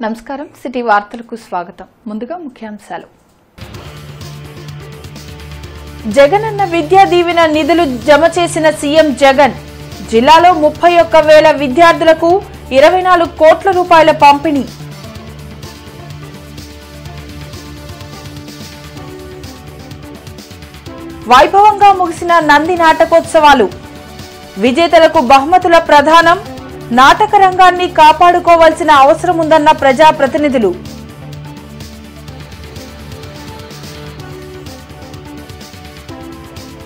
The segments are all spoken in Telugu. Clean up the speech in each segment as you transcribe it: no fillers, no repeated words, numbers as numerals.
నమస్కారం సిటీ వార్తలకు స్వాగతం ముందుగా ముఖ్యాంశాలు జగనన్న విద్యా దీవెన నిధులు జమ చేసిన సీఎం జగన్ జిల్లాలో 31,000 విద్యార్థులకు 24 కోట్ల రూపాయల పంపిణీ వైభవంగా ముగిసిన నంది నాటకోత్సవాలు విజేతలకు బహుమతుల ప్రదానం నాటక రంగాన్ని కాపాడుకోవాల్సిన అవసరం ఉందన్న ప్రజాప్రతినిధులు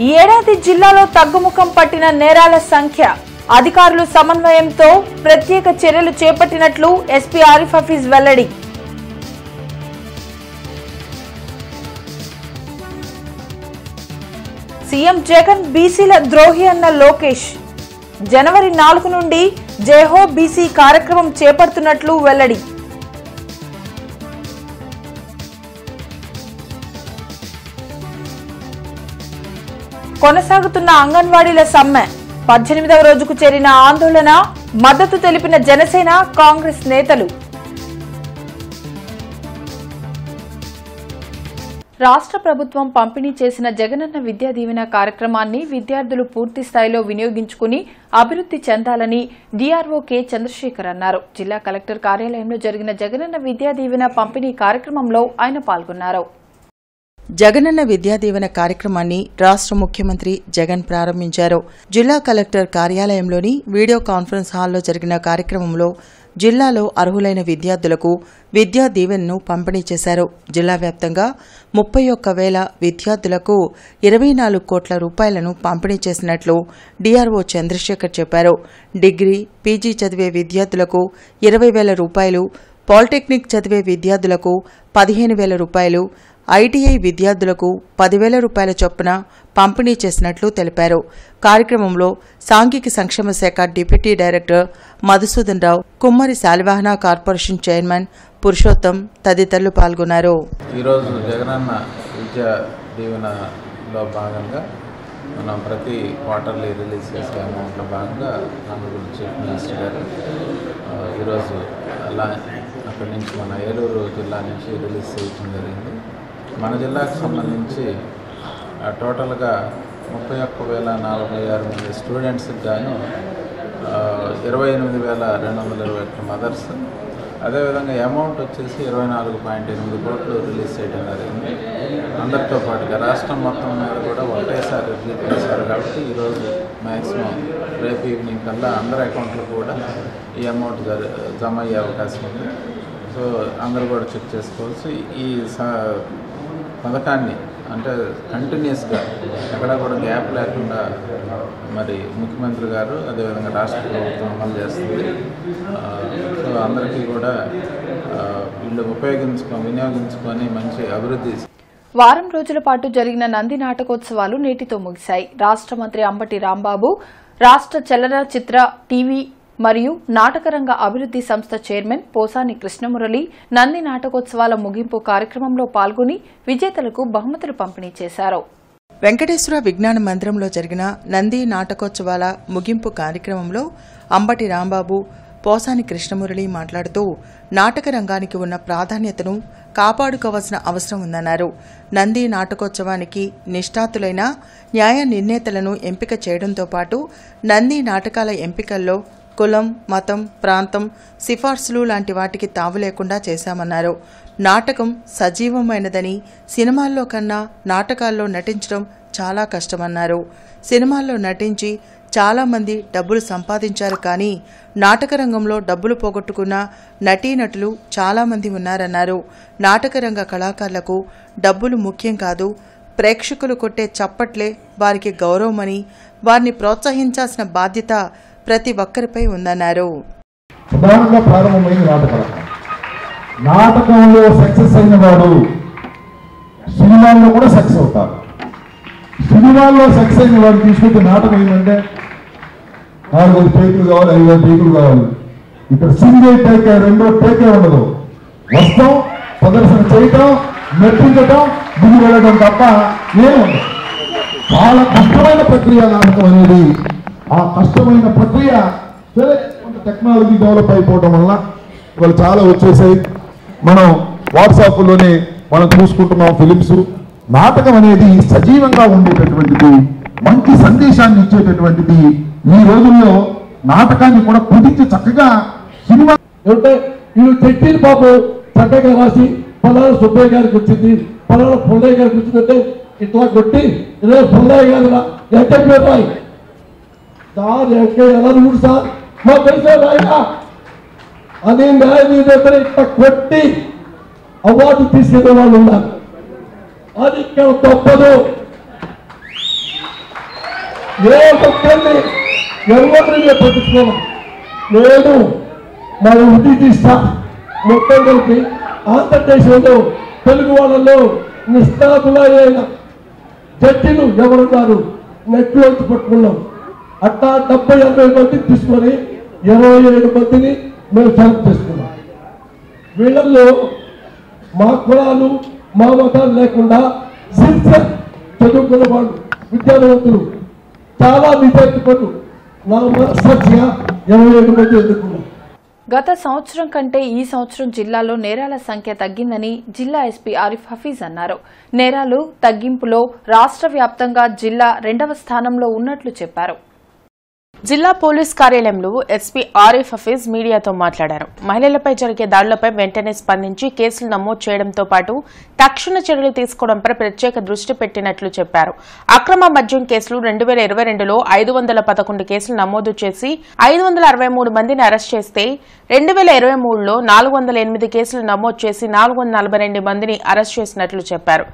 ఈ ఏడాది జిల్లాలో తగ్గుముఖం పట్టిన నేరాల సంఖ్య అధికారులు సమన్వయంతో ప్రత్యేక చర్యలు చేపట్టినట్లు ఎస్పీ ఆరిఫ్ హఫీజ్ వెల్లడి సీఎం జగన్ బీసీల ద్రోహి అన్న లోకేష్ జనవరి 4 నుండి జైహో బీసీ కార్యక్రమం చేపడుతున్నట్లు వెల్లడి కొనసాగుతున్న అంగన్వాడీల సమ్మె 18వ రోజుకు చేరిన ఆందోళన మద్దతు తెలిపిన జనసేన కాంగ్రెస్ నేతలు రాష్ట్ర ప్రభుత్వం పంపిణీ చేసిన జగనన్న విద్యా దీవెన కార్యక్రమాన్ని విద్యార్థులు పూర్తి స్థాయిలో వినియోగించుకుని అభివృద్ది చెందాలని డీఆర్ఓ కె చంద్రశేఖర్ అన్నారు. జిల్లా కలెక్టర్ కార్యాలయంలో జరిగిన జగనన్న విద్యా దీవెన పంపిణీ కార్యక్రమంలో ఆయన పాల్గొన్నారు. జగనన్న విద్యా దీవెన కార్యక్రమాన్ని రాష్ట్ర ముఖ్యమంత్రి జగన్ ప్రారంభించారు. జిల్లా కలెక్టర్ కార్యాలయంలోని వీడియో కాన్ఫరెన్స్ హాల్లో జరిగిన కార్యక్రమంలో జిల్లాలో అర్హులైన విద్యార్థులకు విద్యా దీవెనను పంపిణీ చేశారు. జిల్లా వ్యాప్తంగా 31,000 విద్యార్థులకు 24 కోట్ల రూపాయలను పంపిణీ చేసినట్లు డీఆర్ఓ చంద్రశేఖర్ చెప్పారు. డిగ్రీ, పీజీ చదివే విద్యార్థులకు 20,000 రూపాయలు, పాలిటెక్నిక్ చదివే విద్యార్థులకు 15,000 రూపాయలు, ఐటీఐ విద్యార్థులకు 10,000 రూపాయల చొప్పున పంపిణీ చేసినట్లు తెలిపారు. కార్యక్రమంలో సాంఘిక సంక్షేమ శాఖ డిప్యూటీ డైరెక్టర్ మధుసూదన్ రావు, కుమ్మరి శాలివాహన కార్పొరేషన్ చైర్మన్ పురుషోత్తం తదితరులు పాల్గొన్నారు. ఈరోజు జగనన్న విద్యా దీవెనలో భాగంగా మనం ప్రతి క్వార్టర్లీ రిలీజ్ చేసే అమౌంట్లో భాగంగా ఆనరబుల్ చీఫ్ మినిస్టర్ గారు ఈరోజు అలా అక్కడి నుంచి మన ఏలూరు జిల్లా నుంచి రిలీజ్ చేయడం జరిగింది. మన జిల్లాకు సంబంధించి టోటల్గా 31,046 మంది స్టూడెంట్స్కి గాను 28,221 మదర్స్, అదేవిధంగా అమౌంట్ వచ్చేసి 24.8 కోట్లు రిలీజ్ చేయడం జరిగింది. అందరితో పాటుగా రాష్ట్రం మొత్తం మీద కూడా ఒకటేసారి రిలీజ్ చేశారు కాబట్టి ఈరోజు మ్యాక్సిమం రేపు ఈవినింగ్ కల్లా అందరి అకౌంట్లో కూడా ఈ అమౌంట్ జమ అయ్యే అవకాశం ఉంది. సో అందరూ కూడా చెక్ చేసుకోవచ్చు. ఈ పథకాన్ని అంటే కంటిన్యూస్గా ఎక్కడా కూడా గ్యాప్ లేకుండా మరి ముఖ్యమంత్రి గారు అదేవిధంగా రాష్ట్ర ప్రభుత్వం అమలు చేస్తుంది. సో అందరికీ కూడా వీళ్ళు వినియోగించుకొని మంచి అభివృద్ధి. వారం రోజుల పాటు జరిగిన నంది నాటకోత్సవాలు నేటితో ముగిశాయి. రాష్ట్ర మంత్రి అంబటి రాంబాబు, రాష్ట్ర చలనచిత్ర, టీవీ మరియు నాటకరంగ అభివృద్ది సంస్థ చైర్మన్ పోసాని కృష్ణమురళి నంది నాటకోత్సవాల ముగింపు కార్యక్రమంలో పాల్గొని విజేతలకు బహుమతులు పంపిణీ చేశారు. వెంకటేశ్వర విజ్ఞాన మందిరంలో జరిగిన నంది నాటకోత్సవాల ముగింపు కార్యక్రమంలో అంబటి రాంబాబు, పోసాని కృష్ణమురళి మాట్లాడుతూ నాటక రంగానికి ఉన్న ప్రాధాన్యతను కాపాడుకోవాల్సిన అవసరం ఉందన్నారు. నంది నాటకోత్సవానికి నిష్ఠాతులైన న్యాయ నిర్ణేతలను ఎంపిక చేయడంతో పాటు నంది నాటకాల ఎంపికల్లో కులం, మతం, ప్రాంతం, సిఫార్సులు లాంటి వాటికి తావు లేకుండా చేశామన్నారు. నాటకం సజీవమైనదని, సినిమాల్లో కన్నా నాటకాల్లో నటించడం చాలా కష్టమన్నారు. సినిమాల్లో నటించి చాలామంది డబ్బులు సంపాదించారు, కానీ నాటక రంగంలో డబ్బులు పోగొట్టుకున్న నటీనటులు చాలామంది ఉన్నారన్నారు. నాటకరంగ కళాకారులకు డబ్బులు ముఖ్యం కాదు, ప్రేక్షకులు కొట్టే చప్పట్లే వారికి గౌరవమని, వారిని ప్రోత్సహించాల్సిన బాధ్యత ప్రతి ఒక్కరిపై ఉందన్నారు. ప్రధానంగా ప్రారంభమైన నాటకంలో సక్సెస్ అయిన వాడు సినిమాల్లో కూడా సక్సెస్ అవుతారు. సినిమాల్లో సక్సెస్ అయిన వాడు తీసుకుంటే నాటకం ఏమంటే 4 టేకులు కావాలి, 5 టేకులు కావాలి. ఇక్కడ సింగిల్ టేకే, 2 టేకే ఉండదు. వస్తాం, ప్రదర్శన చేయటం, మెప్పించటం, దిగి వెళ్ళడం తప్ప ఏముండదు. చాలా కష్టమైన ప్రక్రియ నాటకం అనేది. ఆ కష్టమైన ప్రక్రియ సరే కొంత టెక్నాలజీ డెవలప్ అయిపోవడం వల్ల ఇవాళ చాలా వచ్చేసాయి. మనం వాట్సాప్లోనే మనం చూసుకుంటున్నాం ఫిలిమ్స్. నాటకం అనేది సజీవంగా ఉండేటటువంటిది, మంచి సందేశాన్ని ఇచ్చేటటువంటిది. ఈ రోజుల్లో నాటకాన్ని కూడా కుదించి చక్కగా సినిమా అంటే వీళ్ళు చెట్టీలు పాపం చక్కగా రాసి పలానా సుబ్బయ్య గారికి వచ్చింది, పలానా పుల్లయ్య గారికి వచ్చిందంటే ఇట్లా కొట్టి ఇలా పుల్లయ్య గారు ఎంత పేరు రాయి సార్ ఎలా చూడు సార్ మా తెలిసే రాయా అని న్యాయ దగ్గర ఇట్లా కొట్టి అవార్డు తీసుకునే వాళ్ళు ఉన్నారు. అది ఇక్కడ తప్పదు. ఏ ఒక్కరిని ఎవరిని పట్టించుకోవాలి. నేను మన వృద్ధి తీస్తా మొత్తం కలిపి ఆంధ్రదేశంలో తెలుగు వాళ్ళలో నిష్ణాతులైన జడ్జిలు ఎవరున్నారు నెట్లోంచి పట్టుకున్నాం. అట్లా 70-80 మందిని తీసుకొని 27 మందిని మేము సెలెక్ట్ చేసుకున్నాం. వీళ్ళల్లో మా కులాలు మా మతాలు లేకుండా సిన్సియర్ చదువుకున్న వాళ్ళు విద్యావంతులు చాలా నిజాయితీ పనులు నా మనస్సాక్షిగా 27 మంది ఎదుర్కొన్నాం. గత సంవత్సరం కంటే ఈ సంవత్సరం జిల్లాలో నేరాల సంఖ్య తగ్గిందని జిల్లా ఎస్పీ ఆరిఫ్ హఫీజ్ అన్నారు. నేరాలు తగ్గింపులో రాష్ట్ర వ్యాప్తంగా జిల్లా 2వ స్థానంలో ఉన్నట్లు చెప్పారు. జిల్లా పోలీస్ కార్యాలయంలో ఎస్పీ ఆరిఫ్ హఫీజ్ మీడియాతో మాట్లాడారు. మహిళలపై జరిగే దాడులపై వెంటనే స్పందించి కేసులు నమోదు చేయడంతో పాటు తక్షణ చర్యలు తీసుకోవడంపై ప్రత్యేక దృష్టి పెట్టినట్లు చెప్పారు. అక్రమ మద్యం కేసులు 2022లో 511 కేసులు నమోదు చేసి 563 మందిని అరెస్ట్ చేస్తే 2023లో 408 కేసులు నమోదు చేసి 442 మందిని అరెస్ట్ చేసినట్లు చెప్పారు.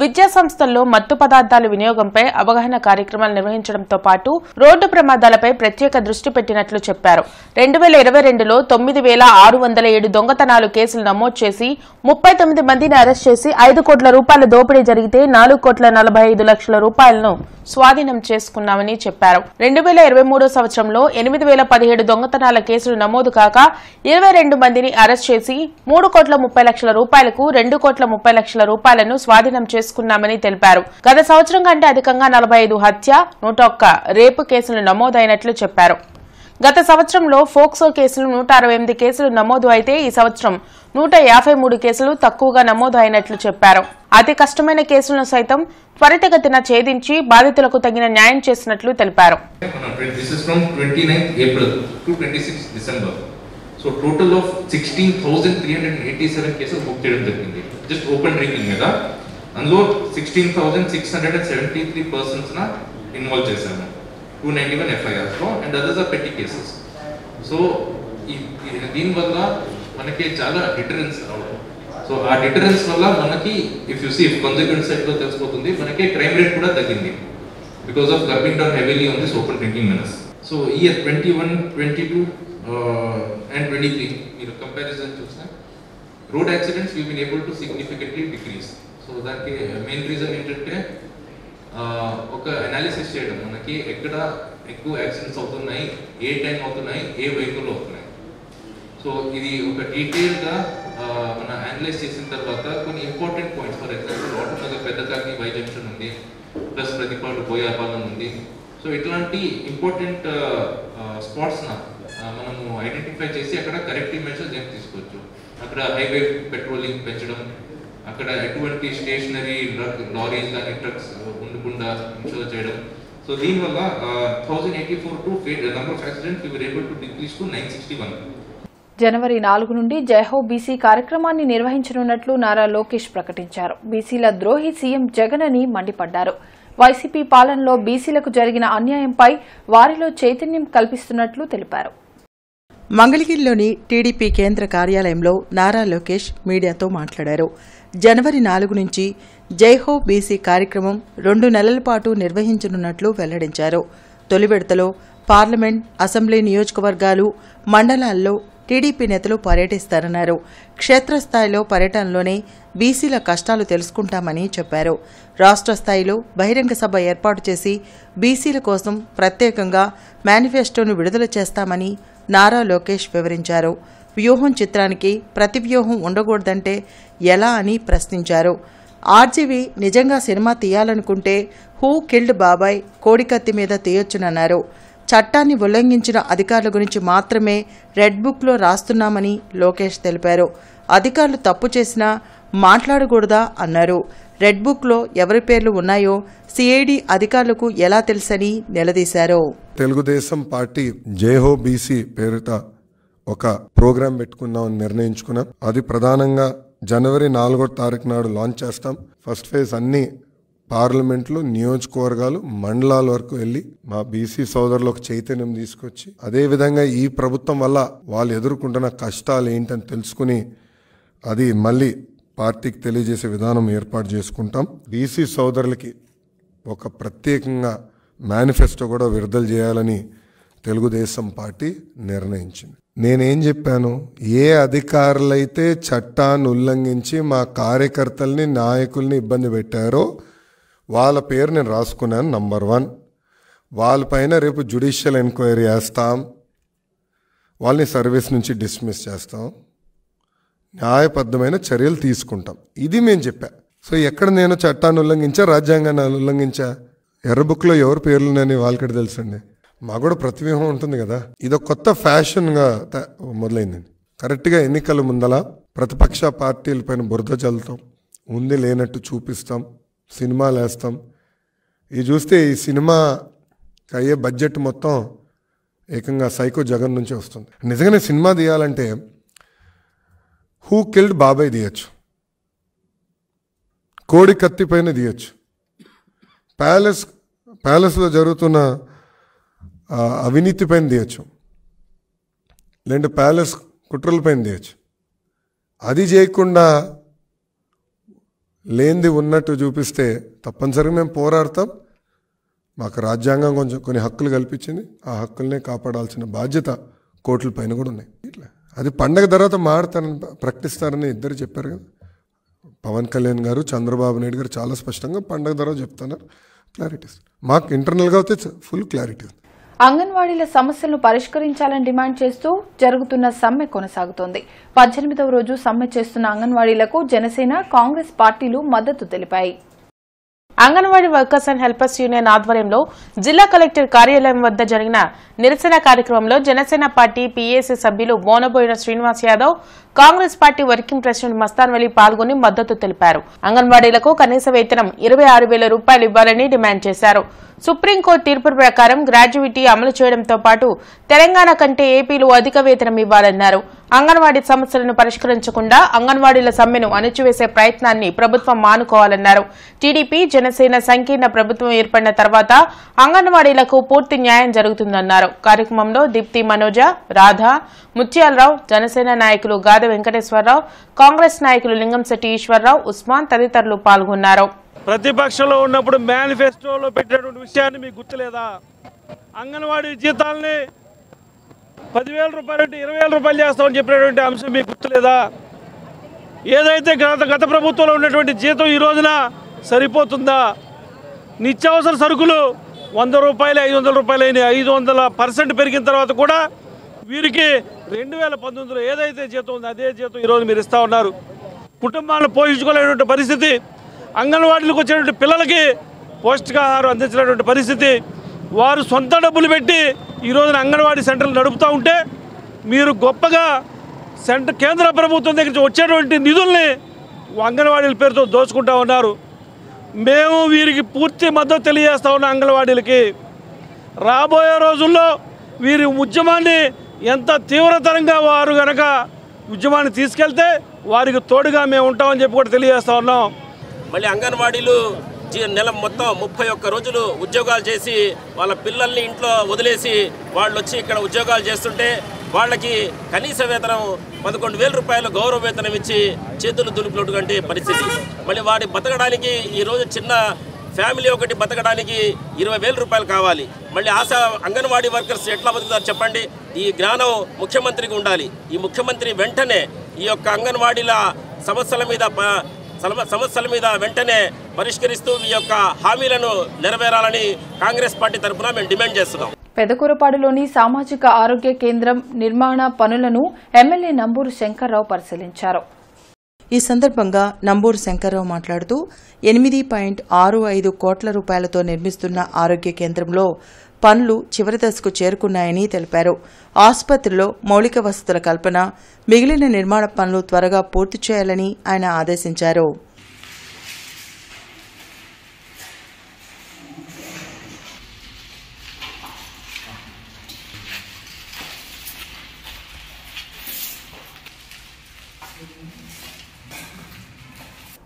విద్యా సంస్థల్లో మత్తు పదార్థాల వినియోగంపై అవగాహన కార్యక్రమాలు నిర్వహించడంతో పాటు రోడ్డు ప్రమాదాలపై ప్రత్యేక దృష్టి పెట్టినట్లు చెప్పారు. 2022లో 9607 దొంగతనాలు కేసులు నమోదు చేసి 39 మందిని అరెస్ట్ చేసి 5 కోట్ల రూపాయల దోపిడీ జరిగితే 4,45,00,000 రూపాయలను స్వాధీనం చేసుకున్నామని చెప్పారు. 2023 సంవత్సరంలో 8,017 దొంగతనాల కేసులు నమోదు కాక 22 మందిని అరెస్ట్ చేసి 3,30,00,000 రూపాయలకు 2,30,00,000 రూపాయలను స్వాధీనం చేసుకున్నామని తెలిపారు. గత సంవత్సరం కంటే అధికంగా 45 హత్య, 101 రేపు కేసులు నమోదైనట్లు చెప్పారు. గత సంవత్సరంలో ఫోక్సో కేసులు 168 కేసులు నమోదు అయితే ఈ సంవత్సరం 153 కేసులు తక్కువగా నమోదు అయినట్లు చెప్పారు. అతి కష్టమైన కేసులను సైతం త్వరితగతిన ఛేదించి బాధితులకు తగిన న్యాయం చేసినట్లు తెలిపారు. So total of 16,387 cases book చేయడం జరిగింది. జస్ట్ ఓపెన్ డ్రింకింగ్ మీద అందులో 16,673 పర్సన్స్ న ఇన్వాల్వ్ చేశాము. 291 FIRs లో అండ్ అదర్స్ ఆర్ పెట్టి కేసెస్. సో దీనివల్ల మనకి చాలా డిటరెన్స్ రావడం. సో ఆ డిటరెన్స్ వల్ల మనకి if you see consequence side లో తెలిసిపోతుంది మనకి క్రైమ్ రేట్ కూడా తగ్గింది because of curbing down heavily on this open drinking menace. So year 21, 22 and 23 మీరు కంపారిజన్ చూస్తే road accidents we've been able to significantly decrease. So దానికి మెయిన్ రీజన్ ఏంటంటే ఒక అనాలిసిస్ చేయడం, మనకి ఎక్కడ ఎక్కువ యాక్సిడెంట్స్ అవుతున్నాయి, ఏ టైం అవుతున్నాయి, ఏ వెహికల్ అవుతున్నాయి. సో ఇది ఒక డీటెయిల్గా మన అనలైజ్ చేసిన తర్వాత కొన్ని important points, for example Autonagar పెద్ద కాలనీ వై జంక్షన్ ఉంది, ప్లస్ ప్రతిపాడు బోయాపాలెం ఉంది. సో ఇట్లాంటి ఇంపార్టెంట్ స్పాట్స్న మనము ఐడెంటిఫై చేసి అక్కడ కరెక్టివ్ మెజర్స్ ఏం తీసుకోవచ్చు. అక్కడ హైవే పెట్రోలింగ్ పెంచడం, అక్కడ ఎటువంటి స్టేషనరీ లారీస్ కానీ ట్రక్స్ ఉండకుండా ఇన్షూర్ చేయడం. సో దీనివల్ల 1084 to number of accidents we were able to decrease to 961. జనవరి 4 నుండి జైహో బీసీ కార్యక్రమాన్ని నిర్వహించనున్నట్లు నారా లోకేష్ ప్రకటించారు. బీసీల ద్రోహి సీఎం జగన్ అని మండిపడ్డారు. వైసీపీ పాలనలో బీసీలకు జరిగిన అన్యాయంపై వారిలో చైతన్యం కల్పిస్తున్నట్లు తెలిపారు. మంగళగిరిలోని టీడీపీ కేంద్ర కార్యాలయంలో నారా లోకేష్ మీడియాతో మాట్లాడారు. జనవరి 4 నుంచి జైహో బీసీ కార్యక్రమం 2 నెలల పాటు నిర్వహించనున్నట్లు వెల్లడించారు. తొలి విడతలో పార్లమెంట్, అసెంబ్లీ నియోజకవర్గాలు, మండలాల్లో టీడీపీ నేతలు పర్యటిస్తారన్నారు. క్షేత్రస్థాయిలో పర్యటనలోనే బీసీల కష్టాలు తెలుసుకుంటామని చెప్పారు. రాష్ట్ర స్థాయిలో బహిరంగ సభ ఏర్పాటు చేసి బీసీల కోసం ప్రత్యేకంగా మేనిఫెస్టోను విడుదల చేస్తామని నారా లోకేష్ వివరించారు. వ్యూహం చిత్రానికి ప్రతి వ్యూహం ఉండకూడదంటే ఎలా అని ప్రశ్నించారు. ఆర్జీవి నిజంగా సినిమా తీయాలనుకుంటే హూ కిల్డ్ బాబాయ్ కోడికత్తి మీద తీయొచ్చునన్నారు. చట్టాన్ని ఉల్లంఘించిన అధికారుల గురించి మాత్రమే రెడ్ బుక్లో రాస్తున్నామని లోకేష్ తెలిపారు. అధికారులు తప్పు చేసినా మాట్లాడకూడదా అన్నారు. రెడ్ బుక్లో ఎవరి పేర్లు ఉన్నాయో సిఐడి అధికారులకు ఎలా తెలుసని నిలదీశారు. తెలుగుదేశం పార్టీ జేహో బీసీ పేరిట ఒక ప్రోగ్రాం పెట్టుకున్నామని నిర్ణయించుకున్నాం. అది ప్రధానంగా జనవరి 4వ తారీఖు నాడు లాంచ్ చేస్తాం. ఫస్ట్ ఫేజ్ అన్ని పార్లమెంట్లు, నియోజకవర్గాలు, మండలాల వరకు వెళ్ళి మా బీసీ సోదరులకు చైతన్యం తీసుకొచ్చి, అదేవిధంగా ఈ ప్రభుత్వం వల్ల వాళ్ళు ఎదుర్కొంటున్న కష్టాలు ఏంటని తెలుసుకుని అది మళ్ళీ పార్టీకి తెలియజేసే విధానం ఏర్పాటు చేసుకుంటాం. బీసీ సోదరులకి ఒక ప్రత్యేకంగా మేనిఫెస్టో కూడా విడుదల చేయాలని తెలుగుదేశం పార్టీ నిర్ణయించింది. నేనేం చెప్పాను, ఏ అధికారులైతే చట్టాన్ని ఉల్లంఘించి మా కార్యకర్తల్ని, నాయకుల్ని ఇబ్బంది పెట్టారో వాళ్ళ పేరు నేను రాసుకున్నాను. నంబర్ 1, వాళ్ళపైన రేపు జ్యుడిషియల్ ఎంక్వైరీ చేస్తాం, వాళ్ళని సర్వీస్ నుంచి డిస్మిస్ చేస్తాం, న్యాయబద్ధమైన చర్యలు తీసుకుంటాం. ఇది మేము చెప్పా. సో ఎక్కడ నేను చట్టాన్ని ఉల్లంఘించా, రాజ్యాంగాన్ని ఉల్లంఘించా? ఎర్ర బుక్లో ఎవరి పేర్లు ఉన్నాయని వాళ్ళకి తెలుసండి. మాకు కూడా ప్రతివ్యూహం ఉంటుంది కదా. ఇది కొత్త ఫ్యాషన్గా మొదలైందండి. కరెక్ట్గా ఎన్నికల ముందల ప్రతిపక్ష పార్టీలపైన బురద చల్లుతాం, ఉంది లేనట్టు చూపిస్తాం, సినిమాలు వేస్తాం. ఇది చూస్తే ఈ సినిమాకి అయ్యే బడ్జెట్ మొత్తం ఏకంగా సైకో జగన్ నుంచి వస్తుంది. నిజంగానే సినిమా తీయాలంటే హూ కిల్డ్ బాబాయ్ తీయచ్చు, కోడి కత్తి పైన తీయచ్చు, ప్యాలెస్లో జరుగుతున్న అవినీతి పైన తీయచ్చు, లేదంటే ప్యాలెస్ కుట్రల పైన తీయచ్చు. అది చేయకుండా లేనిది ఉన్నట్టు చూపిస్తే తప్పనిసరిగా మేము పోరాడతాం. మాకు రాజ్యాంగం కొంచెం కొన్ని హక్కులు కల్పించింది, ఆ హక్కులనే కాపాడాల్సిన బాధ్యత కోర్టుల పైన కూడా ఉన్నాయి. ఇట్లా అది పండగ తర్వాత మారుతారని ప్రకటిస్తారని ఇద్దరు చెప్పారు కదా. పవన్ కళ్యాణ్ గారు, చంద్రబాబు నాయుడు గారు చాలా స్పష్టంగా పండగ తర్వాత చెప్తున్నారు. క్లారిటీ మాకు ఇంటర్నల్గా అయితే ఫుల్ క్లారిటీ ఉంది. అంగన్వాడీల సమస్యలను పరిష్కరించాలని డిమాండ్ చేస్తూ జరుగుతున్న సమ్మె కొనసాగుతోంది. 18వ రోజు సమ్మె చేస్తున్న అంగన్వాడీలకు జనసేన, కాంగ్రెస్ పార్టీలు మద్దతు తెలిపాయి. Anganwadi workers and helpers union ఆధ్వర్యంలో జిల్లా కలెక్టర్ కార్యాలయం వద్ద జరిగిన నిరసన కార్యక్రమంలో జనసేన పార్టీ పీఏసీ సభ్యులు Bonaboina Srinivas Yadav, Congress party working president Mastan Vali పాల్గొని మద్దతు తెలిపారు. అంగన్వాడీలకు కనీస వేతనం 26,000 రూపాయలు ఇవ్వాలని డిమాండ్ చేశారు. సుప్రీంకోర్టు తీర్పు ప్రకారం గ్రాడ్యుయేటీ అమలు చేయడంతో పాటు తెలంగాణ కంటే ఏపీలో అధిక వేతనం ఇవ్వాలన్నారు. అంగన్వాడీ సమస్యలను పరిష్కరించకుండా అంగన్వాడీల సమ్మెను అణచివేసే ప్రయత్నాన్ని ప్రభుత్వం మానుకోవాలన్నారు. టీడీపీ, జనసేన సంకీర్ణ ప్రభుత్వం ఏర్పడిన తర్వాత అంగన్వాడీలకు పూర్తి న్యాయం జరుగుతుందన్నారు. కార్యక్రమంలో దీప్తి మనోజ, రాధ, ముత్యాలరావు, జనసేన నాయకులు గాదె వెంకటేశ్వరరావు, కాంగ్రెస్ నాయకులు లింగంశెట్టి ఈశ్వరరావు, ఉస్మాన్ తదితరులు పాల్గొన్నారు. ప్రతిపక్షంలో ఉన్నప్పుడు మేనిఫెస్టోలో పెట్టినటువంటి విషయాన్ని మీకు గుర్తులేదా? అంగన్వాడీ జీతాలని 10,000 రూపాయలు అంటే 20,000 రూపాయలు చేస్తామని చెప్పినటువంటి అంశం మీకు గుర్తులేదా? ఏదైతే గత ప్రభుత్వంలో ఉన్నటువంటి జీతం ఈ రోజున సరిపోతుందా? నిత్యావసర సరుకులు 100 రూపాయలు 500 రూపాయలు అయినాయి. 500% పెరిగిన తర్వాత కూడా వీరికి 2019లో ఏదైతే జీతం ఉందో అదే జీతం ఈరోజు మీరు ఇస్తూ ఉన్నారు. కుటుంబాలను పోషించుకోలేనటువంటి పరిస్థితి, అంగన్వాడీలకు వచ్చేటువంటి పిల్లలకి పౌష్టికాహారం అందించినటువంటి పరిస్థితి, వారు సొంత డబ్బులు పెట్టి ఈ రోజున అంగన్వాడీ సెంటర్లు నడుపుతూ ఉంటే మీరు గొప్పగా కేంద్ర ప్రభుత్వం దగ్గర నుంచి వచ్చేటువంటి నిధుల్ని అంగన్వాడీల పేరుతో దోచుకుంటూ ఉన్నారు. మేము వీరికి పూర్తి మద్దతు తెలియజేస్తా ఉన్నాం. అంగన్వాడీలకి రాబోయే రోజుల్లో వీరి ఉద్యమాన్ని ఎంత తీవ్రతరంగా వారు గనక ఉద్యమాన్ని తీసుకెళ్తే వారికి తోడుగా మేము ఉంటామని చెప్పి కూడా తెలియజేస్తా ఉన్నాం. మళ్ళీ అంగన్వాడీలు నెల మొత్తం 31 రోజులు ఉద్యోగాలు చేసి వాళ్ళ పిల్లల్ని ఇంట్లో వదిలేసి వాళ్ళు వచ్చి ఇక్కడ ఉద్యోగాలు చేస్తుంటే వాళ్ళకి కనీస వేతనం 11,000 రూపాయలు గౌరవ వేతనం ఇచ్చి చేతులు దులుపునటువంటి పరిస్థితి. మళ్ళీ వాడి బతకడానికి ఈరోజు చిన్న ఫ్యామిలీ ఒకటి బతకడానికి 20,000 రూపాయలు కావాలి. మళ్ళీ అంగన్వాడీ వర్కర్స్ ఎట్లా బతుకుతారు చెప్పండి? ఈ జ్ఞానం ముఖ్యమంత్రికి ఉండాలి. ఈ ముఖ్యమంత్రి వెంటనే ఈ యొక్క అంగన్వాడీల సమస్యల మీద వెంటనే పరిష్కరిస్తూ ఈ యొక్క హామీలను నెరవేరాలని కాంగ్రెస్ పార్టీ తరఫున మేము డిమాండ్ చేస్తున్నాం. పెదకూరపాడులోని సామాజిక ఆరోగ్య కేంద్రం నిర్మాణ పనులను ఎమ్మెల్యే నంబూరు శంకర్రావు పరిశీలించారు. ఈ సందర్భంగా నంబూరు శంకర్రావు మాట్లాడుతూ 8.65 కోట్ల రూపాయలతో నిర్మిస్తున్న ఆరోగ్య కేంద్రంలో పనులు చివరి దశకు చేరుకున్నాయని తెలిపారు. ఆసుపత్రిలో మౌలిక వసతుల కల్పన, మిగిలిన నిర్మాణ పనులు త్వరగా పూర్తి చేయాలని ఆయన ఆదేశించారు.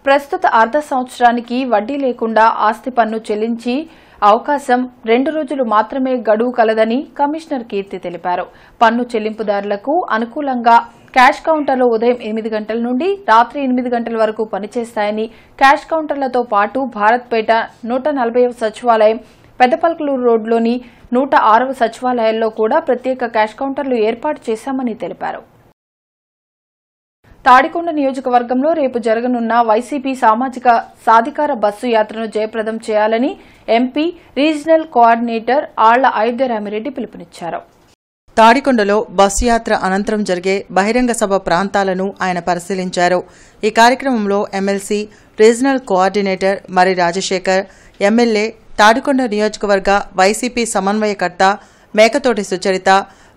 ప్రస్తుత అర్ధ సంవత్సరానికి వడ్డీ లేకుండా ఆస్తి పన్ను చెల్లించి అవకాశం 2 రోజులు మాత్రమే గడువు కలదని కమిషనర్ కీర్తి తెలిపారు. పన్ను చెల్లింపుదారులకు అనుకూలంగా క్యాష్ కౌంటర్లు ఉదయం 8 గంటల నుండి రాత్రి 8 గంటల వరకు పనిచేస్తాయని, క్యాష్ కౌంటర్లతో పాటు భారత్పేట 140వ సచివాలయం, పెద్దపల్కలూరు రోడ్లోని 106వ సచివాలయాల్లో కూడా ప్రత్యేక క్యాష్ కౌంటర్లు ఏర్పాటు చేశామని తెలిపారు. తాడికొండ నియోజకవర్గంలో రేపు జరగనున్న వైసీపీ సామాజిక సాధికార బస్సు యాత్రను జయప్రదం చేయాలని ఎంపీ రీజనల్ కోఆర్డినేటర్ ఆళ్ల అయోధ్యరామిరెడ్డి పిలుపునిచ్చారు. తాడికొండలో బస్సు యాత్ర అనంతరం జరిగే బహిరంగ సభ ప్రాంతాలను ఆయన పరిశీలించారు. ఈ కార్యక్రమంలో ఎమ్మెల్సీ రీజనల్ కోఆర్డినేటర్ మరి రాజశేఖర్, ఎమ్మెల్యే తాడికొండ నియోజకవర్గ వైసీపీ సమన్వయకర్త మేకతోటి సుచరిత,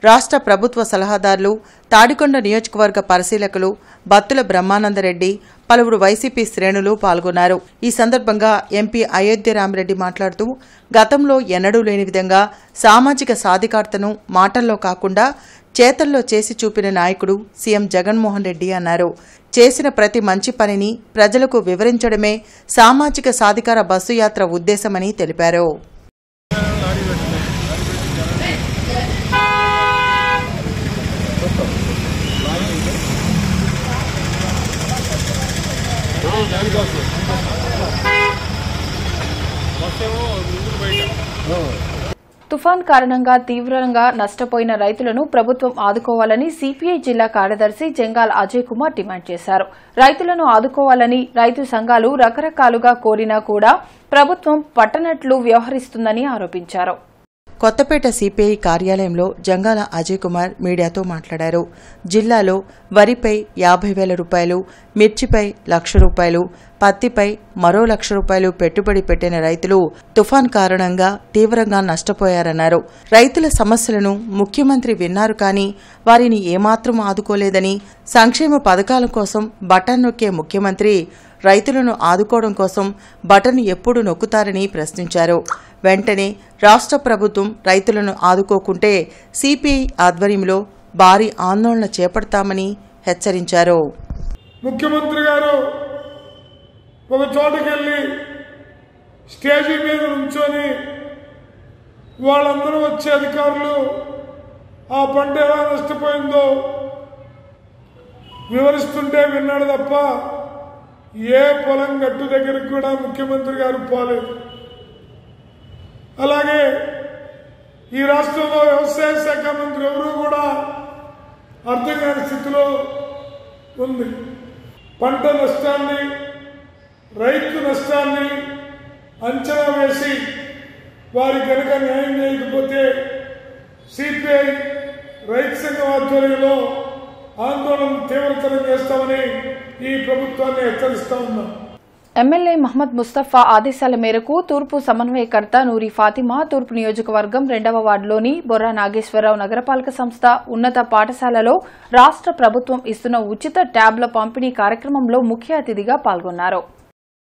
రాష్ట్ర ప్రభుత్వ సలహాదారులు, తాడికొండ నియోజకవర్గ పరిశీలకులు బత్తుల బ్రహ్మానందరెడ్డి, పలువురు వైసీపీ శ్రేణులు పాల్గొన్నారు. ఈ సందర్భంగా ఎంపీ అయోధ్యరామిరెడ్డి మాట్లాడుతూ గతంలో ఎన్నడూ లేని విధంగా సామాజిక సాధికారతను మాటల్లో కాకుండా చేతల్లో చేసి చూపిన నాయకుడు సీఎం జగన్మోహన్ రెడ్డి అన్నారు. చేసిన ప్రతి మంచి పనిని ప్రజలకు వివరించడమే సామాజిక సాధికార బస్సు యాత్ర ఉద్దేశమని తెలిపారు. తుఫాన్ కారణంగా తీవ్రంగా నష్టపోయిన రైతులను ప్రభుత్వం ఆదుకోవాలని సిపిఐ జిల్లా కార్యదర్శి జంగాల అజయ్ కుమార్ డిమాండ్ చేశారు. రైతులను ఆదుకోవాలని రైతు సంఘాలు రకరకాలుగా కోరినా కూడా ప్రభుత్వం పట్టనట్లు వ్యవహరిస్తుందని ఆరోపించారు. కొత్తపేట సిపిఐ కార్యాలయంలో జంగాల అజయ్ కుమార్ మీడియాతో మాట్లాడారు. జిల్లాలో వరిపై 50,000 రూపాయలు, మిర్చిపై ₹1,00,000, పత్తిపై మరో ₹1,00,000 పెట్టుబడి పెట్టిన రైతులు తుఫాన్ కారణంగా తీవ్రంగా నష్టపోయారన్నారు. రైతుల సమస్యలను ముఖ్యమంత్రి విన్నారు కానీ వారిని ఏమాత్రం ఆదుకోలేదని, సంక్షేమ పథకాల కోసం బటన్ నొక్కే ముఖ్యమంత్రి రైతులను ఆదుకోవడం కోసం బటన్ ఎప్పుడు నొక్కుతారని ప్రశ్నించారు. వెంటనే రాష్ట్ర ప్రభుత్వం రైతులను ఆదుకోకుంటే సిపిఐ ఆధ్వర్యంలో భారీ ఆందోళన చేపడతామని హెచ్చరించారు. ముఖ్యమంత్రి గారు ఒక చోటుకెళ్లి స్టేజీ మీద నుంచొని వాళ్ళందరూ వచ్చే అధికారులు ఆ పంట ఎలా నష్టపోయిందో వివరిస్తుంటే విన్నాడు తప్ప ఏ పొలం గట్టు దగ్గరికి కూడా ముఖ్యమంత్రి గారు పోలేదు. అలాగే ఈ రాష్ట్రంలో వ్యవసాయ శాఖ మంత్రి ఎవరూ కూడా అర్థం కాని స్థితిలో ఉంది. పంట నష్టాన్ని, రైతు నష్టాన్ని అంచనా వేసి వారి కనుక న్యాయం చేయకపోతే సిపిఐ రైతు సంఘం ఆధ్వర్యంలో ఆందోళన తీవ్రతరం చేస్తామని ఈ ప్రభుత్వాన్ని హెచ్చరిస్తా ఉన్నాం. ఎమ్మెల్యే మహమ్మద్ ముస్తఫా ఆదేశాల మేరకు తూర్పు సమన్వయకర్త నూరి ఫాతిమా తూర్పు నియోజకవర్గం 2వ వార్డులోని బొర్రా నాగేశ్వరరావు నగరపాలక సంస్థ ఉన్నత పాఠశాలలో రాష్ట్ర ప్రభుత్వం ఇస్తున్న ఉచిత ట్యాబ్ల పంపిణీ కార్యక్రమంలో ముఖ్య అతిథిగా పాల్గొన్నారు.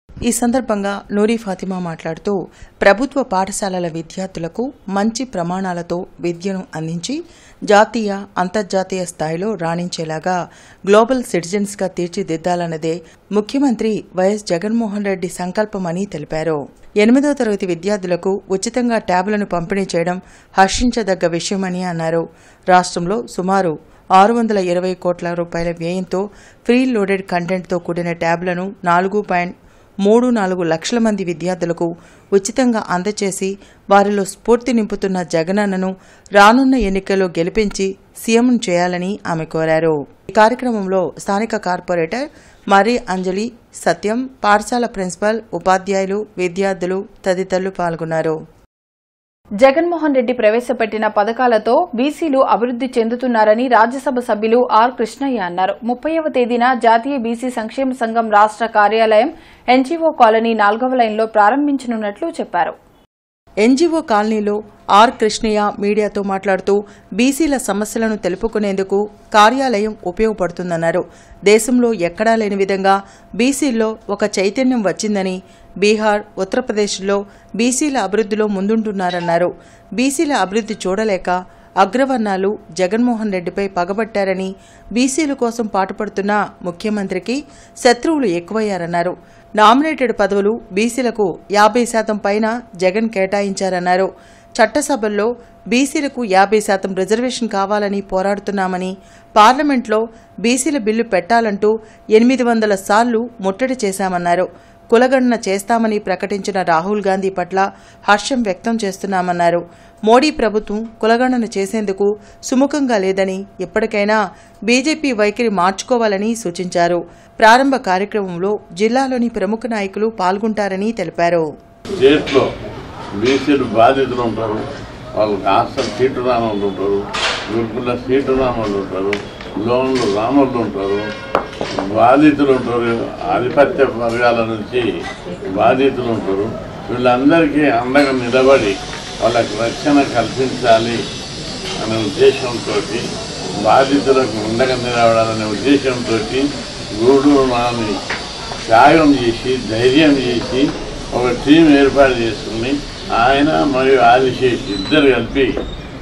ఈ సందర్భంగా నూరి ఫాతిమా మాట్లాడుతూ ప్రభుత్వ పాఠశాలల విద్యార్థులకు మంచి ప్రమాణాలతో విద్యను అందించి జాతీయ, అంతర్జాతీయ స్థాయిలో రాణించేలాగా గ్లోబల్ సిటిజన్స్గా తీర్చిదిద్దాలన్నదే ముఖ్యమంత్రి వైఎస్ జగన్మోహన్ రెడ్డి సంకల్పమని తెలిపారు. 8వ తరగతి విద్యార్థులకు ఉచితంగా ట్యాబ్లను పంపిణీ చేయడం హర్షించదగ్గ విషయమని అన్నారు. రాష్ట్రంలో సుమారు 620 కోట్ల రూపాయల వ్యయంతో ఫ్రీ లోడెడ్ కంటెంట్తో కూడిన ట్యాబ్లను 4.34 లక్షల మంది విద్యార్థులకు ఉచితంగా అందజేసి వారిలో స్ఫూర్తి నింపుతున్న జగనన్నను రానున్న ఎన్నికల్లో గెలిపించి సీఎంను చేయాలని ఆమె కోరారు. ఈ కార్యక్రమంలో స్థానిక కార్పొరేటర్ మరి అంజలి, సత్యం, పాఠశాల ప్రిన్సిపల్, ఉపాధ్యాయులు, విద్యార్థులు తదితరులు పాల్గొన్నారు. జగన్మోహన్ రెడ్డి ప్రవేశపెట్టిన పథకాలతో బీసీలు అభివృద్ది చెందుతున్నారని రాజ్యసభ సభ్యులు ఆర్ కృష్ణయ్య అన్నారు. 30వ తేదీన జాతీయ బీసీ సంక్షేమ సంఘం రాష్ట్ర కార్యాలయం ఎన్జీఓ కాలనీ 4వ లైన్లో ప్రారంభించనున్నట్లు చెప్పారు. ఎన్జీఓ కాలనీలో ఆర్ కృష్ణయ్య మీడియాతో మాట్లాడుతూ బీసీల సమస్యలను తెలుపుకునేందుకు కార్యాలయం ఉపయోగపడుతుందన్నారు. దేశంలో ఎక్కడా లేని విధంగా బీసీల్లో ఒక చైతన్యం వచ్చిందని, బీహార్, ఉత్తరప్రదేశ్లో బీసీల అభివృద్ధిలో ముందుంటున్నారన్నారు. బీసీల అభివృద్ధి చూడలేక అగ్రవర్ణాలు జగన్మోహన్ రెడ్డిపై పగబట్టారని, బీసీల కోసం పాటుపడుతున్న ముఖ్యమంత్రికి శత్రువులు ఎక్కువయ్యారన్నారు. నామినేటెడ్ పదవులు బీసీలకు 50% పైన జగన్ కేటాయించారన్నారు. చట్టసభల్లో బీసీలకు 50% రిజర్వేషన్ కావాలని పోరాడుతున్నామని, పార్లమెంట్లో బీసీల బిల్లు పెట్టాలంటూ 800 సార్లు ముట్టడి చేశామన్నారు. కులగణన చేస్తామని ప్రకటించిన రాహుల్ గాంధీ పట్ల హర్షం వ్యక్తం చేస్తున్నామన్నారు. మోడీ ప్రభుత్వం కులగణన చేసేందుకు సుముఖంగా లేదని, ఇప్పటికైనా బీజేపీ వైఖరి మార్చుకోవాలని సూచించారు. ప్రారంభ కార్యక్రమంలో జిల్లాలోని ప్రముఖ నాయకులు పాల్గొంటారని తెలిపారు. స్టేట్లో బీసీలు బాధితులు ఉంటారు, వాళ్ళకి హాస్టల్ సీటు రాని వాళ్ళు ఉంటారు, గురుకుల సీటు రాని వాళ్ళు ఉంటారు, లోన్లు రాని వాళ్ళు ఉంటారు, బాధితులు ఉంటారు, ఆధిపత్య వర్గాల నుంచి బాధితులు ఉంటారు. వీళ్ళందరికీ అండగా నిలబడి వాళ్ళకి రక్షణ కల్పించాలి అనే ఉద్దేశంతో, బాధితులకు అండగా నిలబడాలనే ఉద్దేశంతో గూడూరు నాని త్యాగం చేసి, ధైర్యం చేసి ఒక టీం ఏర్పాటు చేసుకుని ఆయన మరియు ఆదిశేష్ ఇద్దరు కలిపి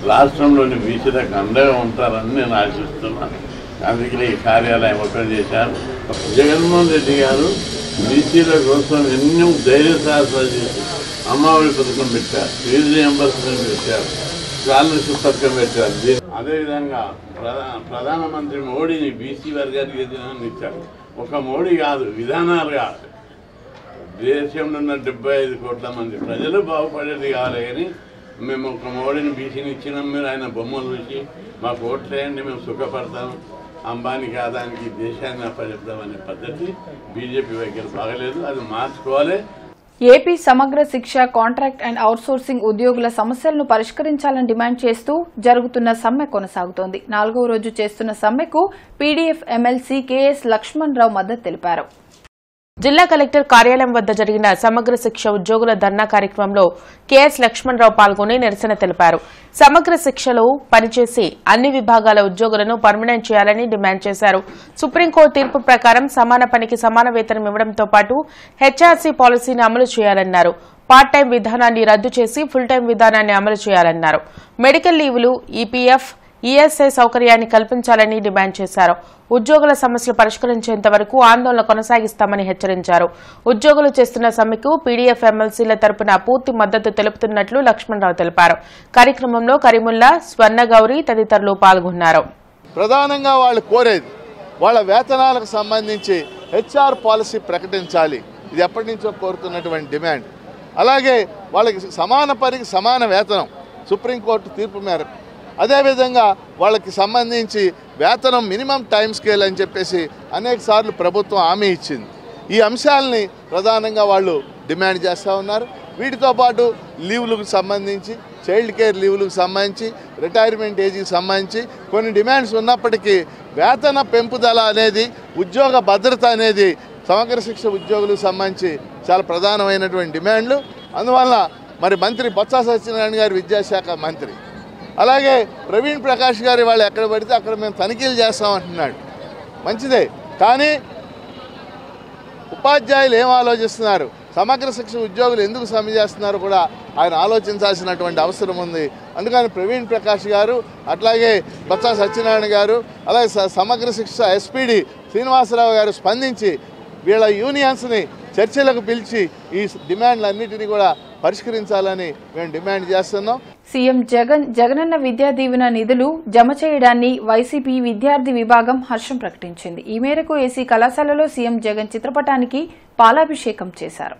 రాష్ట్రంలోని బీసీలకు అండగా ఉంటారని నేను ఆశిస్తున్నాను. అందుకే ఈ కార్యాలయం ఓపెన్ చేశారు. జగన్మోహన్ రెడ్డి గారు బీసీల కోసం ఎన్నో ధైర్య సాహసాలు చేసి అమ్మఒడి పథకం పెట్టారు, ఫీజు రియంబర్స్మెంట్ పెట్టారు, స్కాలర్షిప్ పథకం పెట్టారు. అదేవిధంగా ప్రధానమంత్రి మోడీని బీసీ వర్గానికి ఇచ్చారు. ఒక మోడీ కాదు, విధానాలు కాదు, దేశంలో ఉన్న 75 కోట్ల మంది ప్రజలు బాగుపడేది కావాలి. కానీ మేము ఒక మోడీని బీసీని ఇచ్చినాం, మీరు ఆయన బొమ్మలు చూసి మాకు ఓట్లేయండి మేము సుఖపడతాం, అంబానీకి ఆదానికి దేశాన్ని అప్పచెప్తామనే పద్ధతి బీజేపీ వైఖరి బాగలేదు, అది మార్చుకోవాలి. ఏపీ సమగ్ర శిక్ష కాంట్రాక్ట్ అండ్ అవుట్సోర్సింగ్ ఉద్యోగుల సమస్యలను పరిష్కరించాలని డిమాండ్ చేస్తూ జరుగుతున్న సమ్మె కొనసాగుతోంది. 4వ రోజు చేస్తున్న సమ్మెకు పీడీఎఫ్ ఎమ్మెల్సీ కేఎస్ లక్ష్మణ్ రావు మద్దతు తెలిపారు. జిల్లా కలెక్టర్ కార్యాలయం వద్ద జరిగిన సమగ్ర శిక్ష ఉద్యోగుల ధర్నా కార్యక్రమంలో కేఎస్ లక్ష్మణరావు పాల్గొని నిరసన తెలిపారు. సమగ్ర శిక్షలో పనిచేసి అన్ని విభాగాల ఉద్యోగులను పర్మనెంట్ చేయాలని డిమాండ్ చేశారు. సుప్రీంకోర్టు తీర్పు ప్రకారం సమాన పనికి సమాన వేతనం ఇవ్వడంతో పాటు హెచ్ఆర్సీ పాలసీని అమలు చేయాలన్నారు. పార్ట్ టైం విధానాన్ని రద్దు చేసి ఫుల్ టైం విధానాన్ని అమలు చేయాలన్నారు. మెడికల్ లీవులు, ఈపీఎఫ్, ఈఎస్ఐ సౌకర్యాన్ని కల్పించాలని డిమాండ్ చేశారు. ఉద్యోగుల సమస్యలు పరిష్కరించేంత వరకు ఆందోళన కొనసాగిస్తామని హెచ్చరించారు. ఉద్యోగులు చేస్తున్న సమ్మెకు పీడీఎఫ్ ఎమ్మెల్సీల తరపున పూర్తి మద్దతు తెలుపుతున్నట్లు లక్ష్మణరావు తెలిపారు. కార్యక్రమంలో కరీముల్లా, స్వర్ణగౌరి తదితరులు పాల్గొన్నారు. ప్రధానంగా వాళ్ళు కోరేది వాళ్ళ వేతనాలకు సంబంధించి హెచ్ఆర్ పాలసీ ప్రకటించాలి. ఇది ఎప్పటి నుంచో కోరుతున్నటువంటి డిమాండ్. అలాగే వాళ్ళకి సమాన పనికి సమాన వేతనం సుప్రీంకోర్టు తీర్పు మేరకు, అదేవిధంగా వాళ్ళకి సంబంధించి వేతనం మినిమం టైం స్కేల్ అని చెప్పేసి అనేక సార్లు ప్రభుత్వం హామీ ఇచ్చింది. ఈ అంశాలని ప్రధానంగా వాళ్ళు డిమాండ్ చేస్తూ ఉన్నారు. వీటితో పాటు లీవులకు సంబంధించి, చైల్డ్ కేర్ లీవులకు సంబంధించి, రిటైర్మెంట్ ఏజ్కి సంబంధించి కొన్ని డిమాండ్స్ ఉన్నప్పటికీ వేతన పెంపుదల అనేది, ఉద్యోగ భద్రత అనేది సమగ్ర శిక్ష ఉద్యోగులకు సంబంధించి చాలా ప్రధానమైనటువంటి డిమాండ్లు. అందువల్ల మరి మంత్రి బొత్స సత్యనారాయణ గారు విద్యాశాఖ మంత్రి, అలాగే ప్రవీణ్ ప్రకాష్ గారు వాళ్ళు ఎక్కడ పడితే అక్కడ మేము తనిఖీలు చేస్తామంటున్నాడు. మంచిదే, కానీ ఉపాధ్యాయులు ఏం ఆలోచిస్తున్నారు, సమగ్ర శిక్ష ఉద్యోగులు ఎందుకు సమ్మె చేస్తున్నారు కూడా ఆయన ఆలోచించాల్సినటువంటి అవసరం ఉంది. అందుకని ప్రవీణ్ ప్రకాష్ గారు, అట్లాగే బొత్స సత్యనారాయణ గారు, అలాగే సమగ్ర శిక్ష ఎస్పీడి శ్రీనివాసరావు గారు స్పందించి వీళ్ళ యూనియన్స్ని చర్చలకు పిలిచి ఈ డిమాండ్లన్నిటినీ కూడా పరిష్కరించాలని మేము డిమాండ్ చేస్తున్నాం. సీఎం జగనన్న విద్యా దీవెన నిధులు జమ చేయడాన్ని వైసీపీ విద్యార్థి విభాగం హర్షం ప్రకటించింది. ఈ మేరకు ఏసీ కళాశాలలో సీఎం జగన్ చిత్రపటానికి పాలాభిషేకం చేశారు.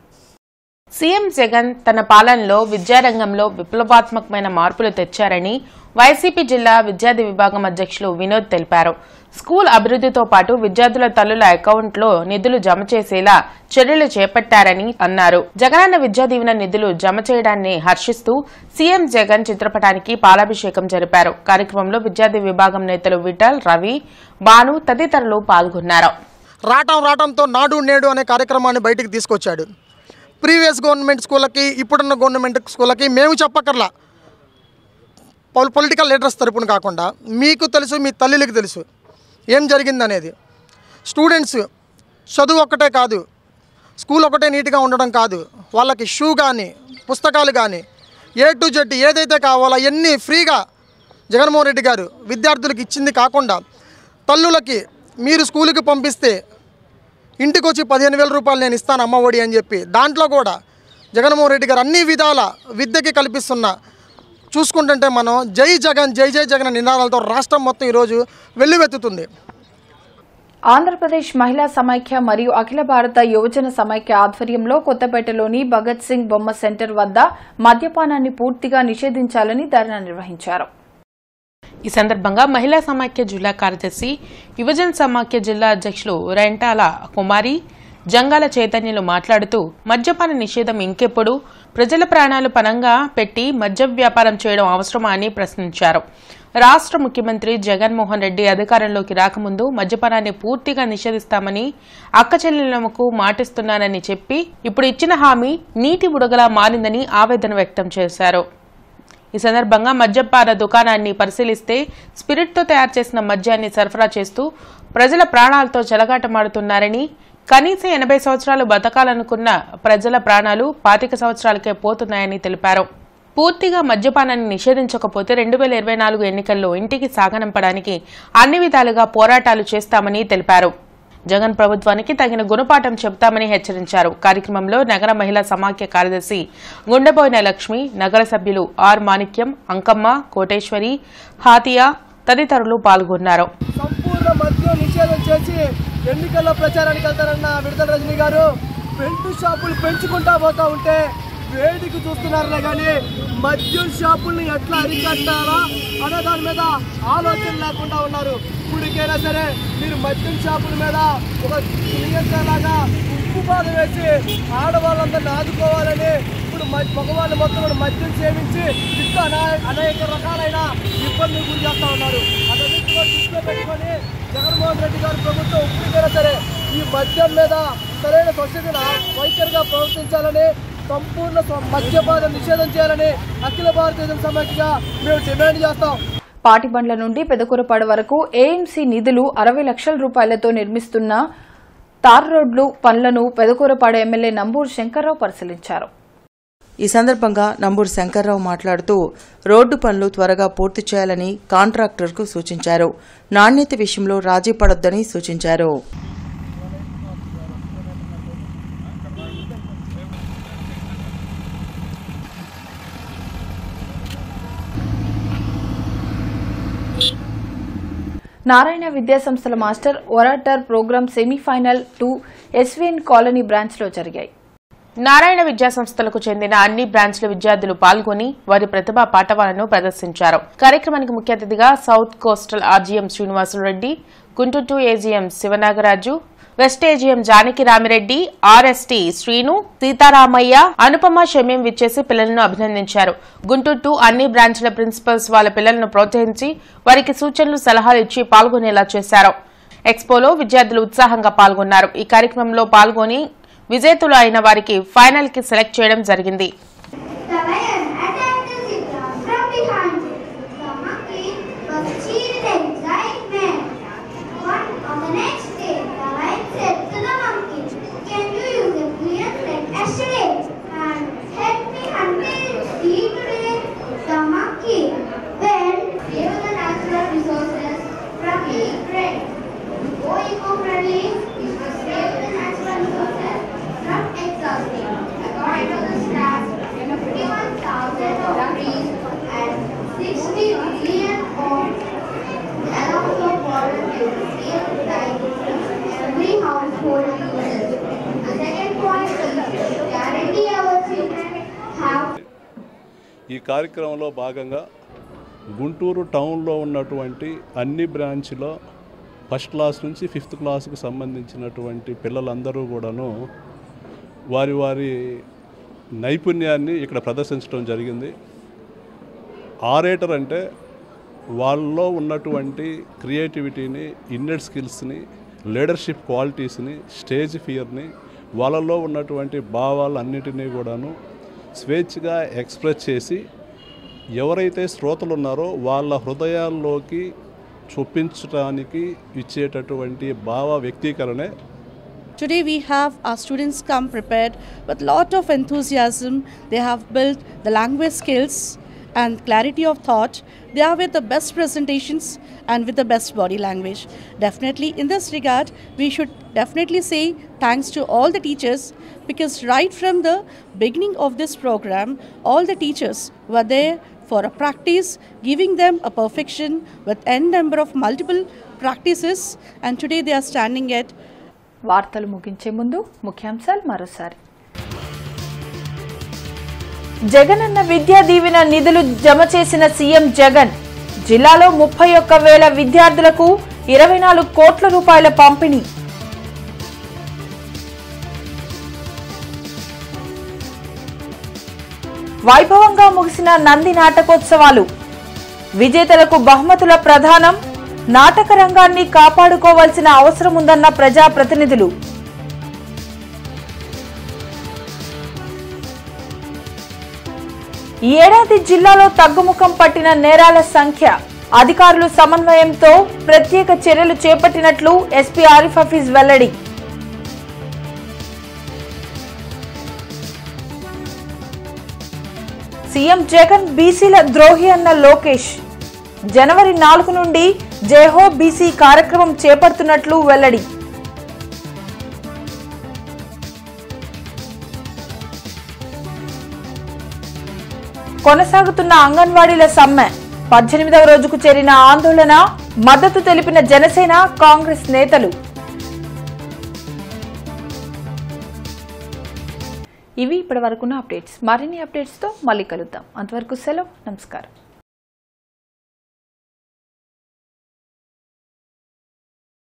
సీఎం జగన్ తన పాలనలో విద్యారంగంలో విప్లవాత్మకమైన మార్పులు తెచ్చారని వైసీపీ జిల్లా విద్యార్థి విభాగం అధ్యక్షులు వినోద్ తెలిపారు. స్కూల్ అభివృద్దితో పాటు విద్యార్థుల తల్లుల అకౌంట్లో నిధులు జమ చేసేలా చర్యలు చేపట్టారని అన్నారు. జగనన్న విద్యా దీవెన నిధులు జమ చేయడాన్ని హర్షిస్తూ సీఎం జగన్ చిత్రపటానికి పాలాభిషేకం జరిపారు. కార్యక్రమంలో విద్యార్థి విభాగం నేతలు విఠల్, రవి, భాను తదితరులు పాల్గొన్నారు. రావటంతో నాడు నేడు అనే కార్యక్రమాన్ని బయటికి తీసుకొచ్చాడు. ప్రీవియస్ గవర్నమెంట్ స్కూళ్ళకి ఇప్పుడున్న గవర్నమెంట్ స్కూళ్ళకి మేము చెప్పక్కర్లా, పొలిటికల్ లీడర్స్ తరపున కాకుండా మీకు తెలుసు, మీ తల్లికి తెలుసు ఏం జరిగిందనేది. స్టూడెంట్స్ చదువు ఒక్కటే కాదు, స్కూల్ ఒకటే నీట్గా ఉండడం కాదు, వాళ్ళకి షూ కానీ పుస్తకాలు కానీ A to Z ఏదైతే కావాలో అవన్నీ ఫ్రీగా జగన్మోహన్ రెడ్డి గారు విద్యార్థులకు ఇచ్చింది కాకుండా తల్లులకి మీరు స్కూల్కి పంపిస్తే ఇంటికి వచ్చి 15,000 రూపాయలు నేను ఇస్తాను అమ్మఒడి అని చెప్పి దాంట్లో కూడా జగన్మోహన్ రెడ్డి గారు అన్ని విధాల విద్యకి కల్పిస్తున్న చూసుకుంటుంటే మనం జై జగన్ జై జై జగన్ నినాదాలతో రాష్ట్రం మొత్తం ఈరోజు వెల్లువెత్తుతుంది. ఆంధ్రప్రదేశ్ మహిళా సమైక్య మరియు అఖిల భారత యువజన సమైక్య ఆధ్వర్యంలో కొత్తపేటలోని భగత్ సింగ్ బొమ్మ సెంటర్ వద్ద మద్యపానాన్ని పూర్తిగా నిషేధించాలని ధర్నా నిర్వహించారు. ఈ సందర్భంగా మహిళా సమైక్య జిల్లా కార్యదర్శి, యువజన సమైక్య జిల్లా అధ్యక్షులు రెంటాల కుమారి, జంగాల చైతన్యులు మాట్లాడుతూ మద్యపాన నిషేధం ఇంకెప్పుడు, ప్రజల ప్రాణాలు పణంగా పెట్టి మద్య వ్యాపారం చేయడం అవసరమా అని ప్రశ్నించారు. రాష్ట్ర ముఖ్యమంత్రి జగన్మోహన్ రెడ్డి అధికారంలోకి రాకముందు మద్యపానాన్ని పూర్తిగా నిషేధిస్తామని అక్కచెల్లెళ్లకు మాటిస్తున్నానని చెప్పి ఇప్పుడు ఇచ్చిన హామీ నీటి బుడగలా మారిందని ఆవేదన వ్యక్తం చేశారు. ఈ సందర్భంగా మద్యపాన దుకాణాన్ని పరిశీలిస్తే స్పిరిట్తో తయారు చేసిన మద్యాన్ని సరఫరా చేస్తూ ప్రజల ప్రాణాలతో చెలగాటమాడుతున్నారని, కనీసం 80 సంవత్సరాలు బతకాలనుకున్న ప్రజల ప్రాణాలు 25 సంవత్సరాలకే పోతున్నాయని తెలిపారు. పూర్తిగా మద్యపానాన్ని నిషేధించకపోతే 2024 ఎన్నికల్లో ఇంటికి సాగనంపడానికి అన్ని విధాలుగా పోరాటాలు చేస్తామని తెలిపారు. జగన్ ప్రభుత్వానికి తగిన గుణపాఠం చెబుతామని హెచ్చరించారు. కార్యక్రమంలో నగర మహిళా సమాఖ్య కార్యదర్శి గుండెబోయిన లక్ష్మి, నగర సభ్యులు ఆర్ మాణిక్యం, అంకమ్మ, కోటేశ్వరి, హాతియా తదితరులు పాల్గొన్నారు. సంపూర్ణ మద్యం నిషేధం చేసి ఎన్నికల్లో ప్రచారానికి వెళ్తారన్న విడుదల రజనీ గారు బెల్ట్ షాపులు పెంచుకుంటా పోతా ఉంటే వేడికి చూస్తున్నారులే కానీ మద్యం షాపుల్ని ఎట్లా అరికట్టారా అనే దాని మీద ఆలోచన లేకుండా ఉన్నారు. ఇప్పటికైనా సరే మీరు మద్యం షాపుల మీద ఒక నియంత్రణలాగా ఉప్పు బాధ వేసి ఆడవాళ్ళందరినీ ఆదుకోవాలని ఇప్పుడు మగవాళ్ళు మొత్తం కూడా మద్యం సేవించి ఇంకా అనేక రకాలైన ఇబ్బందులు గురి చేస్తూ ఉన్నారు. అదన్నింటి కూడా దృష్టిలో పెట్టుకొని జగన్మోహన్ రెడ్డి గారి ప్రభుత్వం ఇప్పటికైనా సరే ఈ మద్యం మీద సరైన స్వచ్ఛతను వైఖరిగా ప్రవర్తించాలని, సంపూర్ణ మద్యపాన నిషేధం చేయాలని అఖిల భారతీయ సమైక్యగా మేము డిమాండ్ చేస్తాం. పాటిబండ్ల నుండి పెదకూరపాడు వరకు ఏఎంసీ నిధులు 60 లక్షల రూపాయలతో నిర్మిస్తున్న తార్ రోడ్లు పనులను పెదకూరపాడు ఎమ్మెల్యే నంబూరు శంకర్రావు పరిశీలించారు. ఈ సందర్భంగా నంబూరు శంకర్రావు మాట్లాడుతూ రోడ్డు పనులు త్వరగా పూర్తి చేయాలని కాంట్రాక్టర్కు సూచించారు. నాణ్యత విషయంలో రాజీ పడొద్దని సూచించారు. నారాయణ విద్యాసంస్థల master orator program semifinal 2 SVN colony బ్రాంచ్లో జరిగాయి. నారాయణ విద్యాసంస్థలకు చెందిన అన్ని బ్రాంచ్ల విద్యార్థులు పాల్గొని వారి ప్రతిభా పాఠవాలను ప్రదర్శించారు. కార్యక్రమానికి ముఖ్య అతిథిగా south coastal RGM Srinivasulu Reddy, Guntur AGM Sivanagaraju, west AGM Janaki Ramireddy, RST Srinu, Seetharamaiah, Anupama Shamim విచ్చేసి పిల్లలను అభినందించారు. గుంటూరు అన్ని బ్రాంచ్ల ప్రిన్సిపల్స్ వాళ్ళ పిల్లలను ప్రోత్సహించి వారికి సూచనలు, సలహాలు ఇచ్చి పాల్గొనేలా చేశారు. ఎక్స్పోలో విద్యార్థులు ఉత్సాహంగా పాల్గొన్నారు. ఈ కార్యక్రమంలో పాల్గొని విజేతలు అయిన వారికి ఫైనల్ కి సెలెక్ట్ చేయడం జరిగింది. ఈ కార్యక్రమంలో భాగంగా గుంటూరు టౌన్లో ఉన్నటువంటి అన్ని బ్రాంచ్లో ఫస్ట్ క్లాస్ నుంచి 5th క్లాస్కు సంబంధించినటువంటి పిల్లలందరూ కూడాను వారి వారి నైపుణ్యాన్ని ఇక్కడ ప్రదర్శించడం జరిగింది. ఆరేటర్ అంటే వాళ్ళలో ఉన్నటువంటి క్రియేటివిటీని, ఇన్నెడ్ స్కిల్స్ని, లీడర్షిప్ క్వాలిటీస్ని, స్టేజ్ ఫియర్ని వాళ్ళలో ఉన్నటువంటి భావాలన్నిటినీ కూడాను స్వేచ్ఛగా ఎక్స్ప్రెస్ చేసి ఎవరైతే శ్రోతలు ఉన్నారో వాళ్ళ హృదయాల్లోకి చొప్పించడానికి ఇచ్చేటటువంటి భావ వ్యక్తీకరణే. Today we have our students come prepared with lot of enthusiasm. They have built the language skills and clarity of thought. They are with the best presentations and with the best body language. Definitely in this regard, we should definitely say thanks to all the teachers, because right from the beginning of this program, all the teachers were there for a practice, giving them a perfection with n number of multiple practices, and today they are standing at. వార్తలు ముగించే ముందు ముఖ్యాంశాలు మరోసారి. జగనన్న విద్యా దీవెన నిధులు జమ చేసిన సీఎం జగన్. జిల్లాలో 31,000 విద్యార్థులకు 24 కోట్ల రూపాయల పంపిణీ. వైభవంగా ముగిసిన నంది నాటకోత్సవాలు. విజేతలకు బహుమతుల ప్రదానం. నాటక రంగాన్ని కాపాడుకోవాల్సిన అవసరం ఉందన్న ప్రజాప్రతినిధులు. ఈ ఏడాది జిల్లాలో తగ్గుముఖం పట్టిన నేరాల సంఖ్య. అధికారులు సమన్వయంతో ప్రత్యేక చర్యలు చేపట్టినట్లు ఎస్పీ ఆరిఫ్ హఫీజ్ వెల్లడి. సీఎం జగన్ బీసీల ద్రోహి అన్న లోకేష్. జనవరి 4 నుండి జైహో బీసీ కార్యక్రమం చేపడుతున్నట్లు వెల్లడి. కొనసాగుతున్న అంగన్వాడీల సమ్మె. 18వ రోజుకు చేరిన ఆందోళన. మద్దతు తెలిపిన జనసేన కాంగ్రెస్ నేతలు. ఇవి ఇప్పటివరకున్న అప్డేట్స్. మరిన్ని అప్డేట్స్తో మళ్ళీ కలుద్దాం. అంతవరకు సెలవు. నమస్కారం.